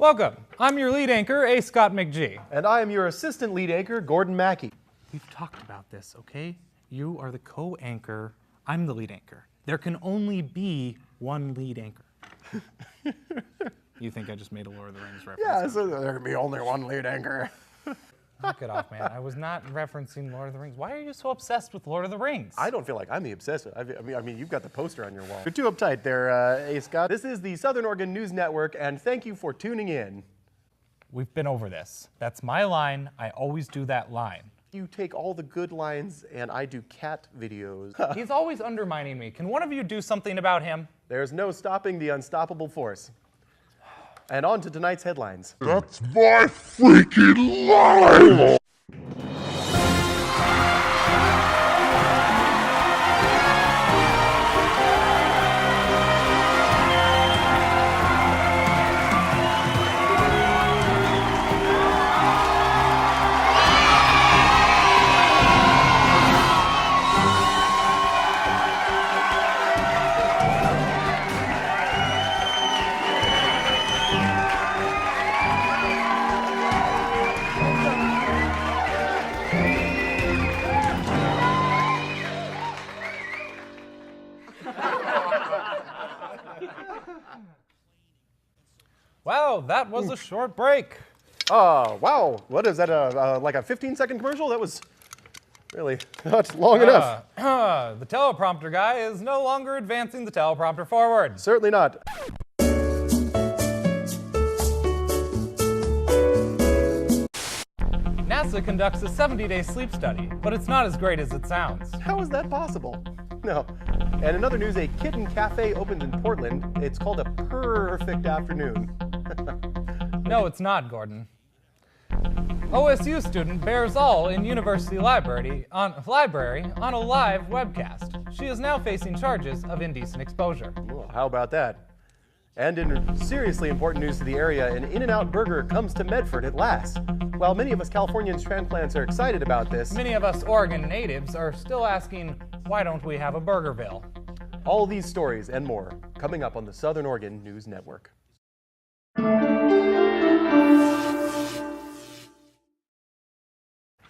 Welcome. I'm your lead anchor, A. Scott McGee. And I am your assistant lead anchor, Gordon Mackey. We've talked about this, okay? You are the co-anchor. I'm the lead anchor. There can only be one lead anchor. You think I just made a Lord of the Rings reference? Yeah, so there can be only one lead anchor. Knock it off, man. I was not referencing Lord of the Rings. Why are you so obsessed with Lord of the Rings? I don't feel like I'm the obsessive. I mean, you've got the poster on your wall. You're too uptight there, A. Scott. This is the Southern Oregon News Network, and thank you for tuning in. We've been over this. That's my line. I always do that line. You take all the good lines, and I do cat videos. He's always undermining me. Can one of you do something about him? There's no stopping the unstoppable force. And on to tonight's headlines. That's my freaking line! Wow, that was a short break. Wow. What is that, like a 15-second commercial? That was really not long enough. The teleprompter guy is no longer advancing the teleprompter forward. Certainly not. NASA conducts a 70-day sleep study, but it's not as great as it sounds. How is that possible? No. And in other news, a kitten cafe opened in Portland. It's called A Perfect Afternoon. No, it's not, Gordon. OSU student bears all in university library on a live webcast. She is now facing charges of indecent exposure. Well, how about that? And in seriously important news to the area, an In-N-Out burger comes to Medford at last. While many of us Californians transplants are excited about this, Many of us Oregon natives are still asking, why don't we have a Burgerville? all these stories and more coming up on the Southern Oregon News Network.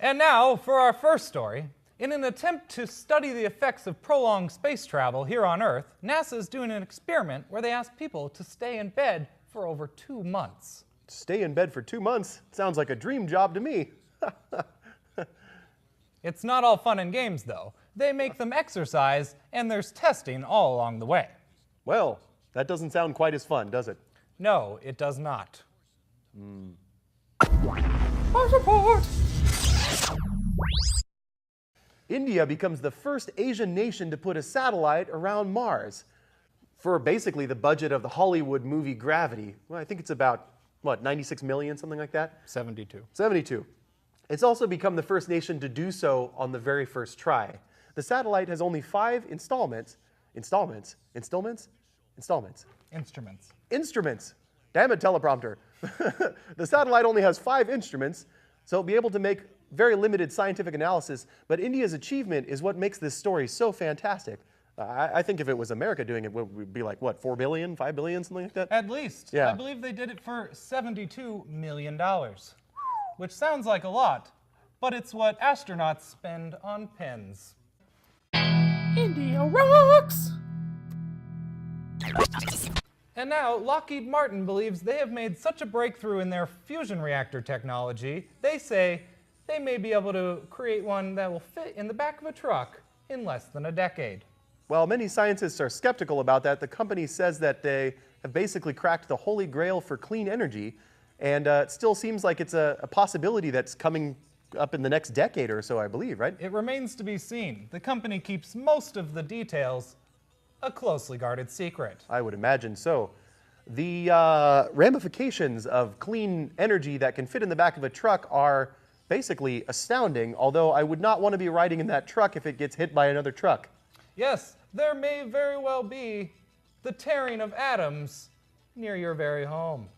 And now for our first story. In an attempt to study the effects of prolonged space travel here on Earth, NASA is doing an experiment where they ask people to stay in bed for over 2 months. Stay in bed for 2 months? Sounds like a dream job to me. It's not all fun and games, though. They make them exercise, and there's testing all along the way. Well, that doesn't sound quite as fun, does it? No, it does not. Hoverboard! India becomes the first Asian nation to put a satellite around Mars. For basically the budget of the Hollywood movie Gravity. Well, I think it's about, what, 96 million, something like that? 72. 72. It's also become the first nation to do so on the very first try. The satellite has only 5 instruments. Damn it, teleprompter. The satellite only has 5 instruments, so it'll be able to make very limited scientific analysis, but India's achievement is what makes this story so fantastic. I think if it was America doing it, it would be like, what, 4 billion, 5 billion, something like that? At least. Yeah. I believe they did it for $72 million, which sounds like a lot, but it's what astronauts spend on pens. India rocks! And now, Lockheed Martin believes they have made such a breakthrough in their fusion reactor technology, they say they may be able to create one that will fit in the back of a truck in less than a decade. While many scientists are skeptical about that, the company says that they have basically cracked the holy grail for clean energy, and it still seems like it's a possibility that's coming up in the next decade or so, I believe, right? It remains to be seen. The company keeps most of the details a closely guarded secret. I would imagine so. The ramifications of clean energy that can fit in the back of a truck are basically astounding, although I would not want to be riding in that truck if it gets hit by another truck. Yes, there may very well be the tearing of atoms near your very home.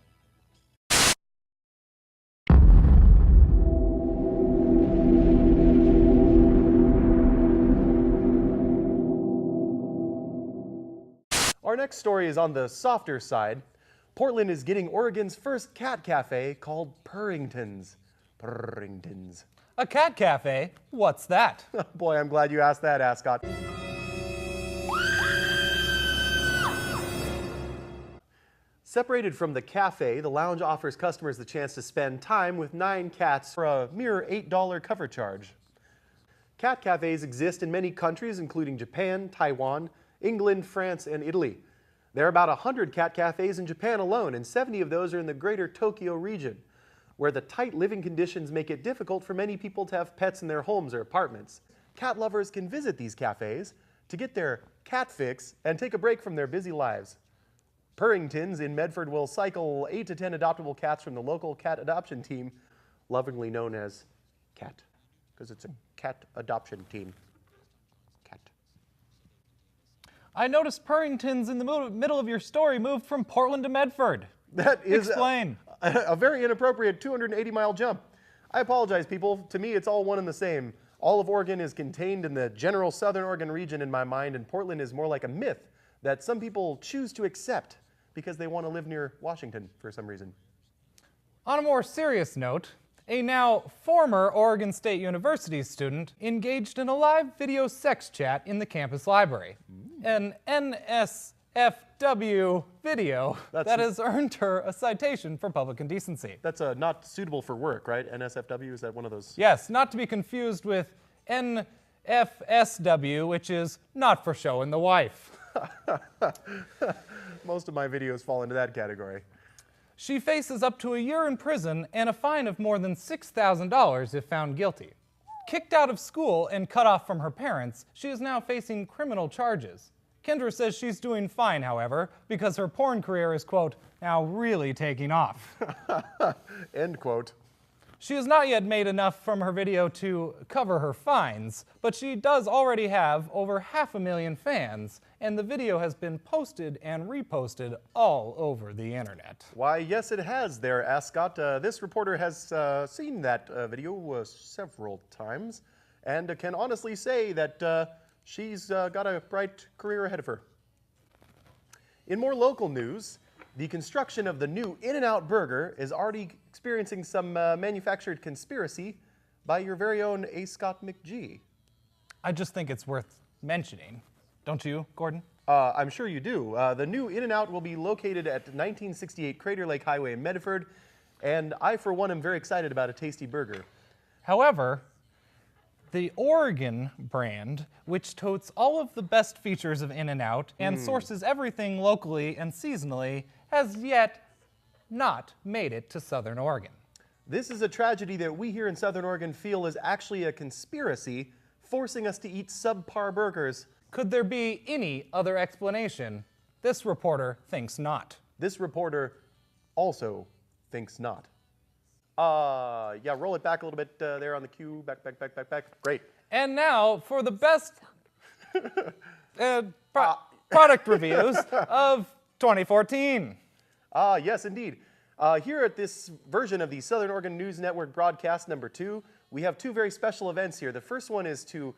Our next story is on the softer side. Portland is getting Oregon's first cat cafe called Purrington's. Purrington's. A cat cafe? What's that? Boy, I'm glad you asked that, Ascot. Separated from the cafe, the lounge offers customers the chance to spend time with 9 cats for a mere $8 cover charge. Cat cafes exist in many countries, including Japan, Taiwan, England, France, and Italy. There are about 100 cat cafes in Japan alone, and 70 of those are in the greater Tokyo region, where the tight living conditions make it difficult for many people to have pets in their homes or apartments. Cat lovers can visit these cafes to get their cat fix and take a break from their busy lives. Purrington's in Medford will cycle 8 to 10 adoptable cats from the local cat adoption team, lovingly known as CAT, because it's a cat adoption team. CAT. I noticed Purrington's in the middle of your story moved from Portland to Medford. That is Explain. a very inappropriate 280-mile jump. I apologize, people. To me, it's all one and the same. All of Oregon is contained in the general Southern Oregon region in my mind, and Portland is more like a myth that some people choose to accept because they want to live near Washington for some reason. On a more serious note, a now former Oregon State University student engaged in a live video sex chat in the campus library. An NSFW video that has earned her a citation for public indecency. That's not suitable for work, right? NSFW, is that one of those? Yes, not to be confused with NFSW, which is not for showing the wife. Most of my videos fall into that category. She faces up to a year in prison and a fine of more than $6,000 if found guilty. Kicked out of school and cut off from her parents, she is now facing criminal charges. Kendra says she's doing fine, however, because her porn career is, quote, now really taking off. End quote. She has not yet made enough from her video to cover her fines, but she does already have over 500,000 fans, and the video has been posted and reposted all over the internet. Why, yes, it has there, Ascot. This reporter has seen that video several times and can honestly say that she's got a bright career ahead of her. In more local news, the construction of the new In-N-Out burger is already experiencing some manufactured conspiracy by your very own A. Scott McGee. I just think it's worth mentioning. Don't you, Gordon? I'm sure you do. The new In-N-Out will be located at 1968 Crater Lake Highway in Medford, and I, for one, am very excited about a tasty burger. However, the Oregon brand, which totes all of the best features of In-N-Out and sources everything locally and seasonally, has yet not made it to Southern Oregon. This is a tragedy that we here in Southern Oregon feel is actually a conspiracy forcing us to eat subpar burgers. Could there be any other explanation? This reporter thinks not. This reporter also thinks not. Yeah, roll it back a little bit there on the cue. Back. Great. And now for the best product reviews of 2014. Yes, indeed. Here at this version of the Southern Oregon News Network broadcast number 2, we have 2 very special events here. The first one is to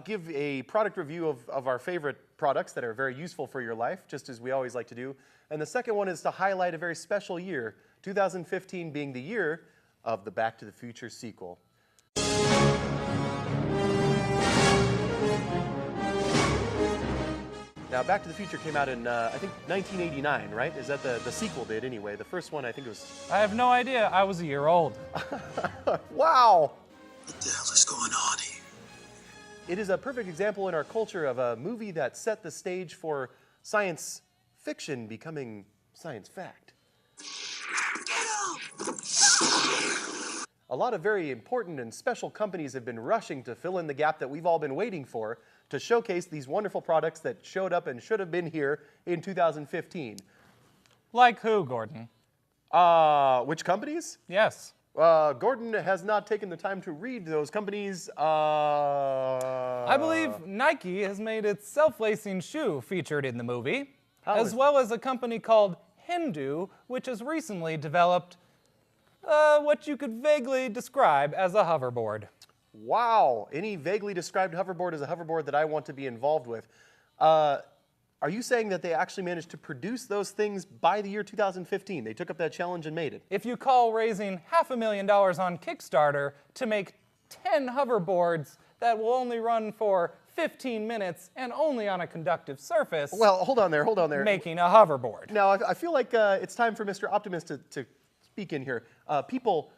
give a product review of our favorite products that are very useful for your life, just as we always like to do. And the second one is to highlight a very special year, 2015 being the year of the Back to the Future sequel. Now, Back to the Future came out in, I think, 1989, right? Is that the sequel did, anyway? The first one, I think it was... I have no idea. I was a year old. Wow! What the hell is going on here? It is a perfect example in our culture of a movie that set the stage for science fiction becoming science fact. A lot of very important and special companies have been rushing to fill in the gap that we've all been waiting for to showcase these wonderful products that showed up and should have been here in 2015. Like who, Gordon? Which companies? Yes. Gordon has not taken the time to read those companies. I believe Nike has made its self-lacing shoe featured in the movie, as well as a company called Hindu, which has recently developed what you could vaguely describe as a hoverboard. Wow, any vaguely described hoverboard is a hoverboard that I want to be involved with. Are Are you saying that they actually managed to produce those things by the year 2015? They took up that challenge and made it. If you call raising $500,000 on Kickstarter to make 10 hoverboards that will only run for 15 minutes and only on a conductive surface, Well, hold on there. making a hoverboard. Now, I feel like it's time for Mr. Optimist to speak in here. People,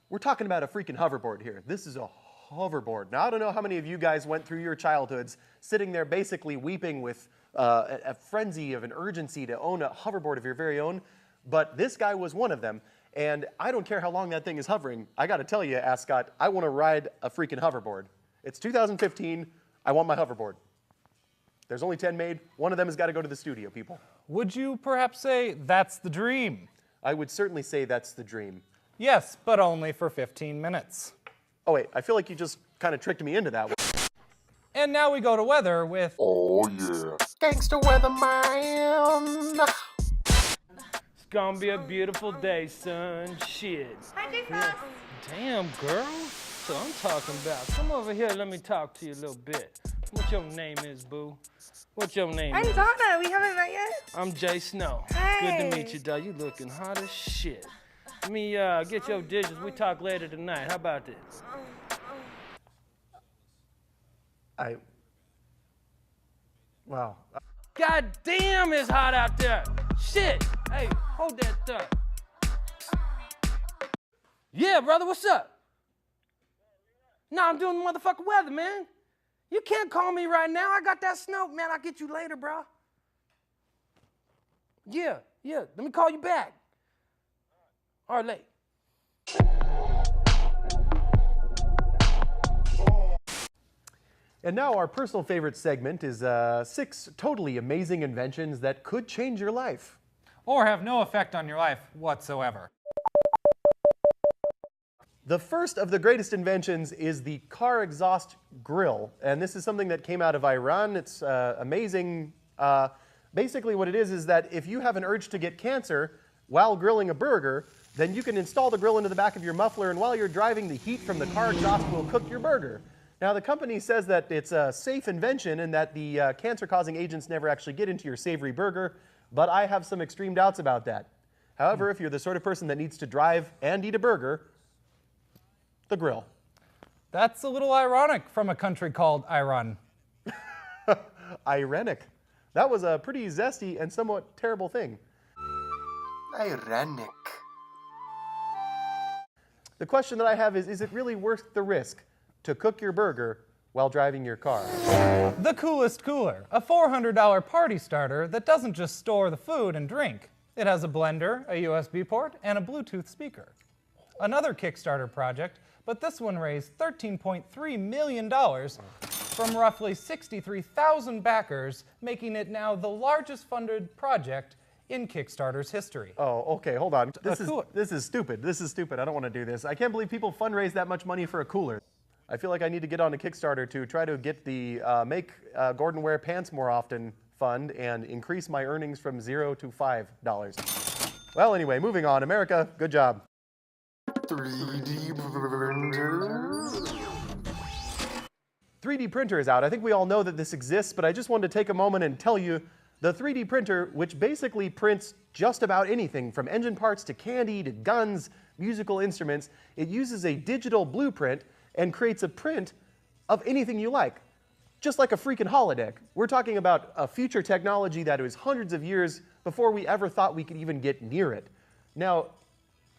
we're talking about a freaking hoverboard here. This is a hoverboard. Now, I don't know how many of you guys went through your childhoods sitting there basically weeping with a frenzy of an urgency to own a hoverboard of your very own, but this guy was one of them, and I don't care how long that thing is hovering. I got to tell you, Ascot, I want to ride a freaking hoverboard. It's 2015. I want my hoverboard. There's only 10 made. One of them has got to go to the studio, people. Would you perhaps say that's the dream? I would certainly say that's the dream. Yes, but only for 15 minutes. Oh, wait, I feel like you just kind of tricked me into that one. And now we go to weather with Oh, yeah. Gangster Weatherman. It's gonna be a beautiful day, son. Shit. Hi, Jesus. Damn, girl. So I'm talking about. Come over here, let me talk to you a little bit. What your name is, boo? What your name I'm is? Donna. We haven't met yet. I'm Jay Snow. Hey. Good to meet you, dog. You looking hot as shit. Let me get your digits. We talk later tonight. How about this? Wow. God damn, it's hot out there. Shit. Hey, hold that thought. Yeah, brother, what's up? No, I'm doing the motherfucking weather, man. You can't call me right now. I got that snow, man. I'll get you later, bro. Yeah. Let me call you back. All right, late. And now our personal favorite segment is 6 totally amazing inventions that could change your life. or have no effect on your life whatsoever. The first of the greatest inventions is the car exhaust grill, and this is something that came out of Iran. It's amazing. Basically what it is that if you have an urge to get cancer while grilling a burger, then you can install the grill into the back of your muffler, and while you're driving, the heat from the car exhaust will cook your burger. Now, the company says that it's a safe invention and that the cancer-causing agents never actually get into your savory burger, but I have some extreme doubts about that. However, if you're the sort of person that needs to drive and eat a burger, the grill. That's a little ironic from a country called Iran. Ironic. That was a pretty zesty and somewhat terrible thing. Ironic. The question that I have is it really worth the risk to cook your burger while driving your car? The Coolest Cooler, a $400 party starter that doesn't just store the food and drink. It has a blender, a USB port, and a Bluetooth speaker. Another Kickstarter project, but this one raised $13.3 million from roughly 63,000 backers, making it now the largest funded project in Kickstarter's history. Oh, okay, hold on. This cooler. is stupid. This is stupid. I don't want to do this. I can't believe people fundraise that much money for a cooler. I feel like I need to get on a Kickstarter to try to get the Make Gordon Wear Pants More Often fund and increase my earnings from $0 to $5. Well, anyway, moving on. America, good job. 3D printer. 3D printer is out. I think we all know that this exists, but I just wanted to take a moment and tell you the 3D printer, which basically prints just about anything from engine parts to candy to guns, musical instruments, it uses a digital blueprint and creates a print of anything you like, just like a freaking holodeck. We're talking about a future technology that was hundreds of years before we ever thought we could even get near it. Now,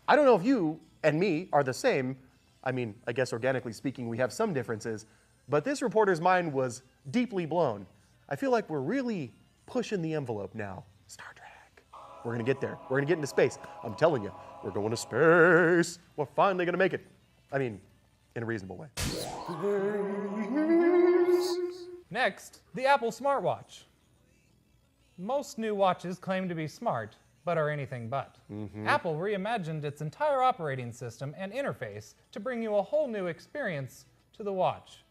I don't know if you and me are the same. I mean, I guess organically speaking, we have some differences, but this reporter's mind was deeply blown. I feel like we're really pushing the envelope now. Star Trek. We're gonna get there. We're gonna get into space. I'm telling you, we're going to space. We're finally gonna make it. I mean, in a reasonable way. Next, the Apple smartwatch. Most new watches claim to be smart, but are anything but. Apple reimagined its entire operating system and interface to bring you a whole new experience to the watch.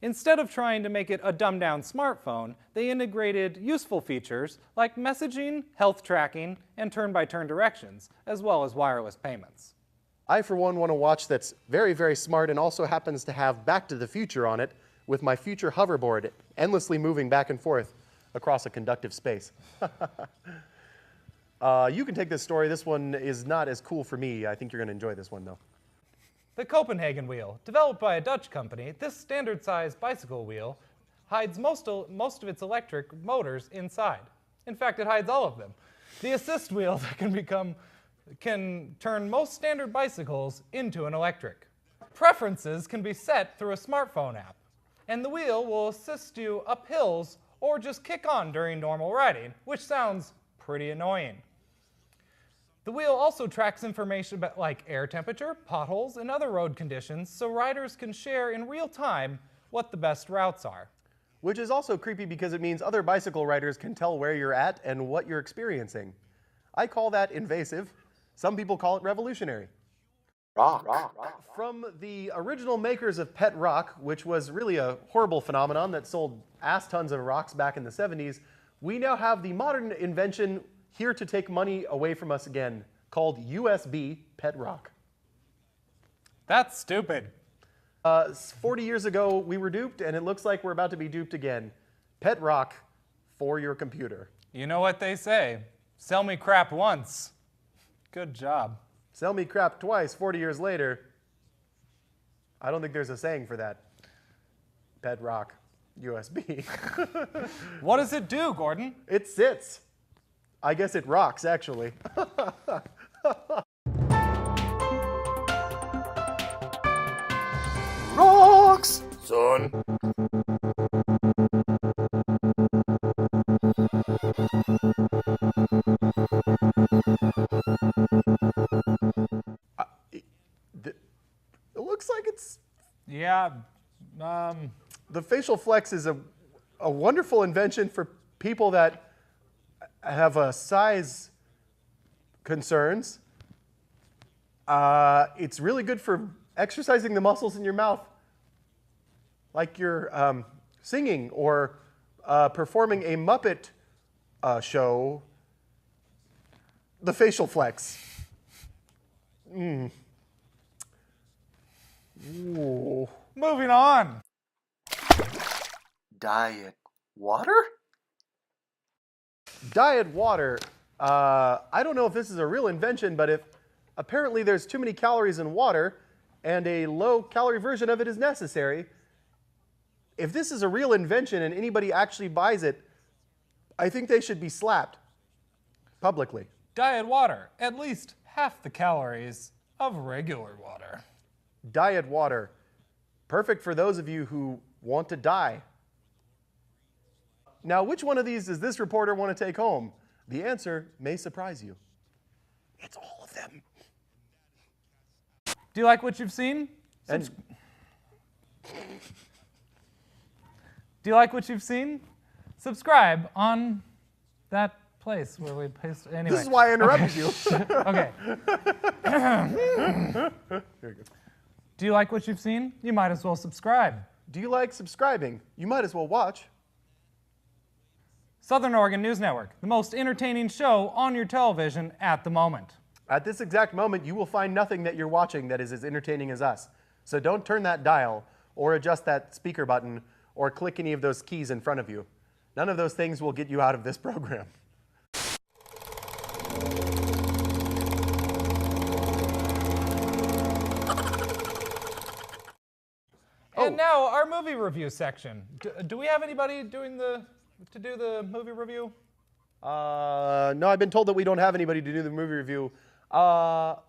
Instead of trying to make it a dumbed-down smartphone, they integrated useful features like messaging, health tracking, and turn-by-turn directions, as well as wireless payments. I, for one, want a watch that's very, very smart and also happens to have Back to the Future on it with my future hoverboard endlessly moving back and forth. across a conductive space. You can take this story. This one is not as cool for me. I think you're going to enjoy this one, though. The Copenhagen wheel, developed by a Dutch company, this standard-sized bicycle wheel hides most of its electric motors inside. In fact, it hides all of them. The assist wheel that can turn most standard bicycles into an electric. Preferences can be set through a smartphone app, and the wheel will assist you up hills or just kick on during normal riding, which sounds pretty annoying. The wheel also tracks information about like air temperature, potholes, and other road conditions so riders can share in real time what the best routes are. Which is also creepy because it means other bicycle riders can tell where you're at and what you're experiencing. I call that invasive. Some people call it revolutionary. From the original makers of Pet Rock, which was really a horrible phenomenon that sold ass tons of rocks back in the 70s, we now have the modern invention here to take money away from us again, called USB Pet Rock. That's stupid. 40 years ago, we were duped, and it looks like we're about to be duped again. Pet Rock for your computer. You know what they say, sell me crap once. Good job. Sell me crap twice, 40 years later. I don't think there's a saying for that. Pet Rock USB. What does it do, Gordon? It sits. I guess it rocks, actually. Rocks! Son. It looks like it's... Yeah, The facial flex is a wonderful invention for people that have size concerns. It's really good for exercising the muscles in your mouth, like you're singing or performing a Muppet show. The facial flex. Ooh. moving on. Diet water? Diet water. I don't know if this is a real invention, but if apparently there's too many calories in water and a low-calorie version of it is necessary, if this is a real invention and anybody actually buys it, I think they should be slapped publicly. Diet water, at least half the calories of regular water. Diet water. Perfect for those of you who want to die. Now, which one of these does this reporter want to take home? The answer may surprise you. It's all of them. Do you like what you've seen? And Do you like what you've seen? Subscribe on that place where we paste. Anyway. this is why I interrupted you. Okay. Very good. Do you like what you've seen? You might as well subscribe. Do you like subscribing? You might as well watch. Southern Oregon News Network, the most entertaining show on your television at the moment. At this exact moment, you will find nothing that you're watching that is as entertaining as us. So don't turn that dial, or adjust that speaker button, or click any of those keys in front of you. None of those things will get you out of this program. And now our movie review section. Do we have anybody to do the movie review? No, I've been told that we don't have anybody to do the movie review. Have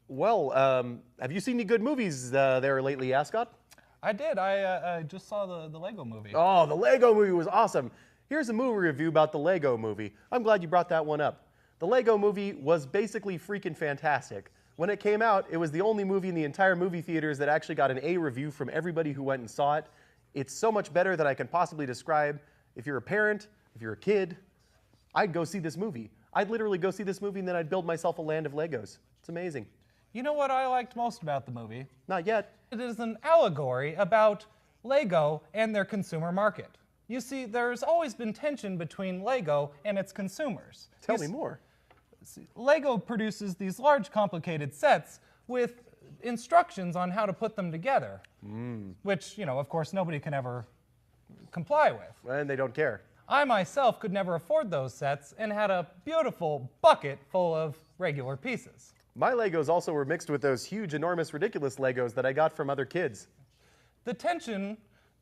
you seen any good movies there lately, Ascot? I did. I just saw the Lego movie. Oh, the Lego movie was awesome. Here's a movie review about the Lego movie. I'm glad you brought that one up. The Lego movie was basically freaking fantastic. When it came out, it was the only movie in the entire movie theaters that actually got an A review from everybody who went and saw it. It's so much better than I can possibly describe. If you're a parent, if you're a kid, I'd go see this movie. I'd literally go see this movie and then I'd build myself a land of Legos. It's amazing. You know what I liked most about the movie? Not yet. It is an allegory about Lego and their consumer market. You see, there's always been tension between Lego and its consumers. Tell me more. Lego produces these large, complicated sets with instructions on how to put them together, which, of course, nobody can ever comply with. And they don't care. I myself could never afford those sets and had a beautiful bucket full of regular pieces. My Legos also were mixed with those huge, enormous, ridiculous Legos that I got from other kids. The tension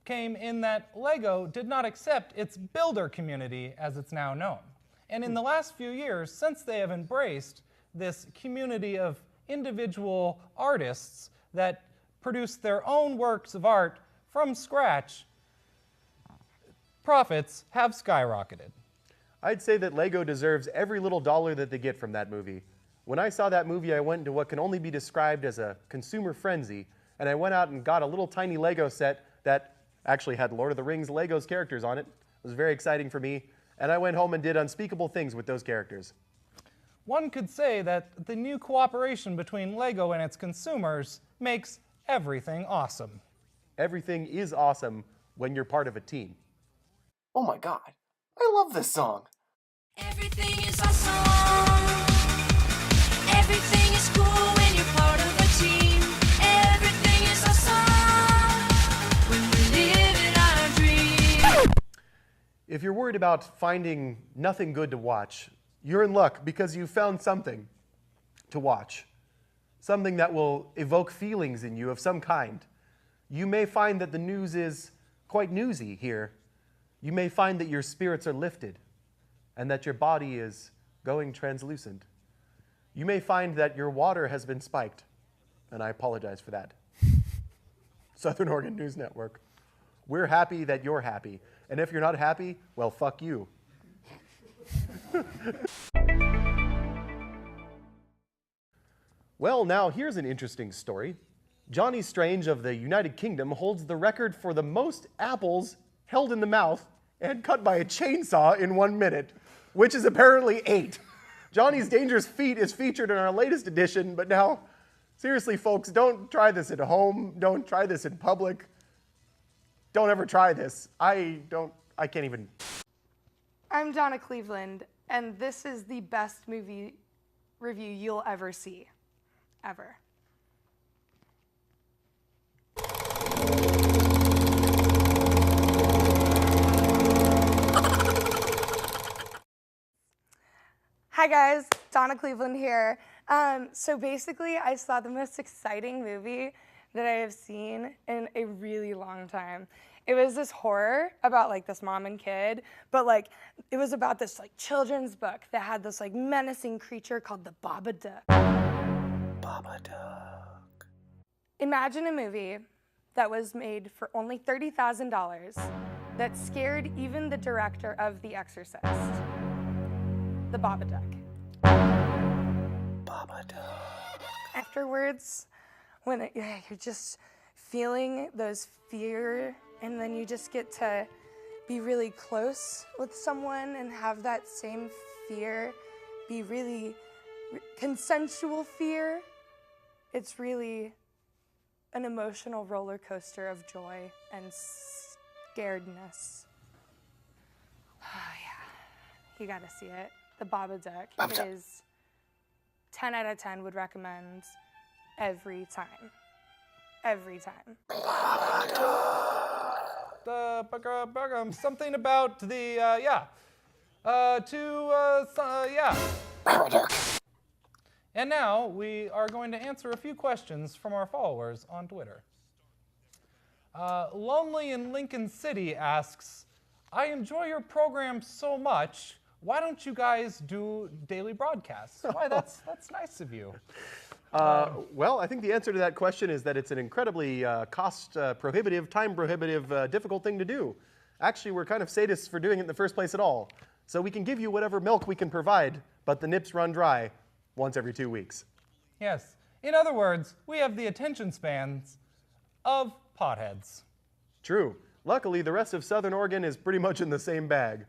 came in that Lego did not accept its builder community as it's now known. And in the last few years, since they have embraced this community of individual artists that produce their own works of art from scratch, profits have skyrocketed. I'd say that Lego deserves every little dollar that they get from that movie. When I saw that movie, I went into what can only be described as a consumer frenzy, and I went out and got a little tiny Lego set that actually had Lord of the Rings Lego's characters on it. It was very exciting for me, and I went home and did unspeakable things with those characters. One could say that the new cooperation between Lego and its consumers makes everything awesome. Everything is awesome when you're part of a team. Oh my god, I love this song. Everything is awesome. Everything is cool when you're part of a team. Everything is awesome when we're living our dream. If you're worried about finding nothing good to watch, you're in luck because you found something to watch. Something that will evoke feelings in you of some kind. You may find that the news is quite newsy here. You may find that your spirits are lifted and that your body is going translucent. You may find that your water has been spiked, and I apologize for that. Southern Oregon News Network. We're happy that you're happy, and if you're not happy, well, fuck you. Well, now here's an interesting story. Johnny Strange of the United Kingdom holds the record for the most apples held in the mouth and cut by a chainsaw in 1 minute, which is apparently 8. Johnny's dangerous feat is featured in our latest edition, but now, seriously, folks, don't try this at home. Don't try this in public. Don't ever try this. I can't even. I'm Donna Cleveland, and this is the best movie review you'll ever see. Ever. Hi guys, Donna Cleveland here. So basically, I saw the most exciting movie that I have seen in a really long time. It was this horror about like this mom and kid, but like it was about this like children's book that had this like menacing creature called the Babadook. Babadook. Imagine a movie that was made for only $30,000 that scared even the director of The Exorcist. The Babadook. Babadook. Afterwards, when you're just feeling those fear, and then you just get to be really close with someone and have that same fear be really consensual fear. It's really an emotional roller coaster of joy and scaredness. Oh yeah, you gotta see it. The Babadook. It is 10 out of 10 would recommend every time. Every time. Something about the, And now we are going to answer a few questions from our followers on Twitter. Lonely in Lincoln City asks, I enjoy your program so much. Why don't you guys do daily broadcasts? Why, that's nice of you. Well, I think the answer to that question is that it's an incredibly cost-prohibitive, time-prohibitive, difficult thing to do. Actually, we're kind of sadists for doing it in the first place at all. So we can give you whatever milk we can provide, but the nips run dry once every 2 weeks. Yes. In other words, we have the attention spans of potheads. True. Luckily, the rest of Southern Oregon is pretty much in the same bag.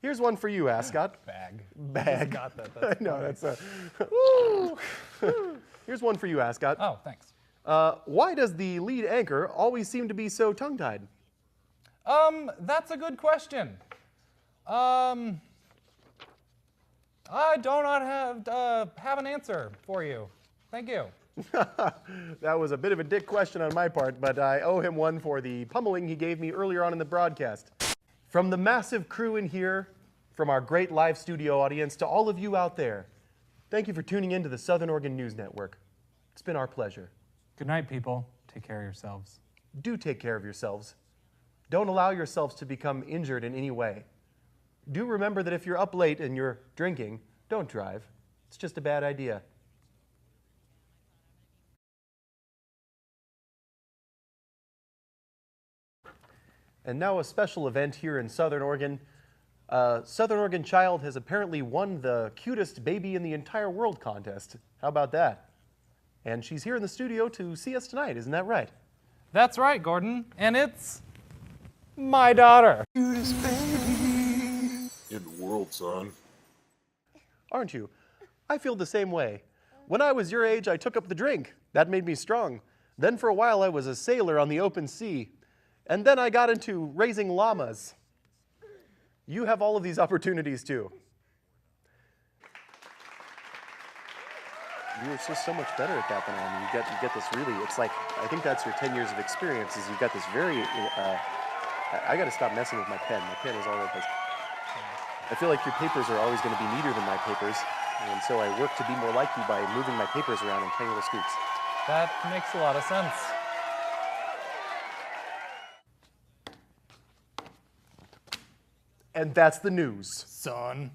Here's one for you, Ascot. Bag. Bag. Got that. I know, that's a... Here's one for you, Ascot. Oh, thanks. Why does the lead anchor always seem to be so tongue-tied? That's a good question. I do not have an answer for you. Thank you. That was a bit of a dick question on my part, but I owe him one for the pummeling he gave me earlier on in the broadcast. From the massive crew in here, from our great live studio audience, to all of you out there, thank you for tuning in to the Southern Oregon News Network. It's been our pleasure. Good night, people. Take care of yourselves. Do take care of yourselves. Don't allow yourselves to become injured in any way. Do remember that if you're up late and you're drinking, don't drive. It's just a bad idea. And now a special event here in Southern Oregon. A Southern Oregon child has apparently won the cutest baby in the entire world contest. How about that? And she's here in the studio to see us tonight, isn't that right? That's right, Gordon. And it's my daughter. In the world, son. Aren't you? I feel the same way. When I was your age, I took up the drink. That made me strong. Then for a while, I was a sailor on the open sea. And then I got into raising llamas. You have all of these opportunities too. You're just so much better at that than I am. You get this really, it's like, I think that's your 10 years of experience, is you've got this very, I gotta stop messing with my pen. My pen is all over the place. I feel like your papers are always gonna be neater than my papers, and so I work to be more like you by moving my papers around in tiny little scoops. That makes a lot of sense. And that's the news. Son.